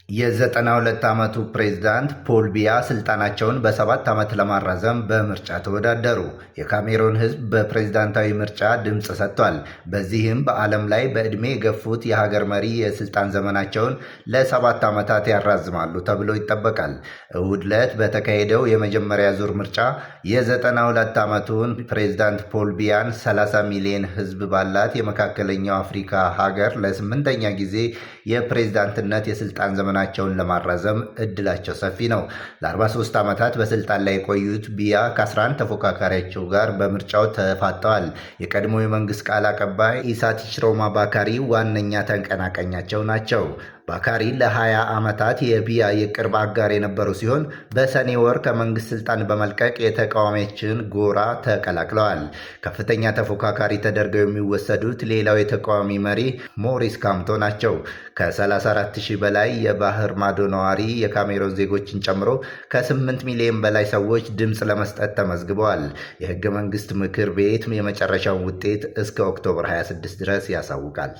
የ92 ዓመቱ ፕሬዝዳንት ፖል ቢያ ስልጣናቸውን በ7 ዓመት ለማራዘም በምርጫ ተወዳደሩ። የካሜሩን ሕዝብ በፕሬዝዳንታዊ ምርጫ ድምፅ ሰጥቷል። በዚህም በዓለም ላይ በዕድሜ የገፉት የሀገር መሪ የስልጣን ዘመናቸውን ለ7 ዓመታት ያራዝማሉ ተብሎ ይጠበቃል። እሁድ ዕለት በተካሄደው የመጀመሪያ ዙር ምርጫ የ92 ዓመቱን ፕሬዝዳንት ፖል ቢያን 30 ሚሊዮን ሕዝብ ባላት የመካከለኛው አፍሪካ ሀገር ለ8ኛ ጊዜ የፕሬዝዳንትነት የስልጣን ዘመን ናቸውን ለማራዘም እድላቸው ሰፊ ነው። ለ43 ዓመታት በስልጣን ላይ የቆዩት ቢያ ከ11 ተፎካካሪያቸው ጋር በምርጫው ተፋጠዋል። የቀድሞ የመንግስት ቃል አቀባይ ኢሳ ቲችሮማ ባካሪ ዋነኛ ተቀናቃኛቸው ናቸው። ባካሪ ለ20 ዓመታት የቢያ የቅርብ አጋር የነበሩ ሲሆን በሰኔ ወር ከመንግስት ስልጣን በመልቀቅ የተቃዋሚዎችን ጎራ ተቀላቅለዋል። ከፍተኛ ተፎካካሪ ተደርገው የሚወሰዱት ሌላው የተቃዋሚ መሪ ሞሪስ ካምቶ ናቸው። ከ34,000 በላይ የባህር ማዶ ነዋሪ የካሜሮን ዜጎችን ጨምሮ ከ8 ሚሊዮን በላይ ሰዎች ድምፅ ለመስጠት ተመዝግበዋል። የህገ መንግስት ምክር ቤት የመጨረሻውን ውጤት እስከ ኦክቶበር 26 ድረስ ያሳውቃል።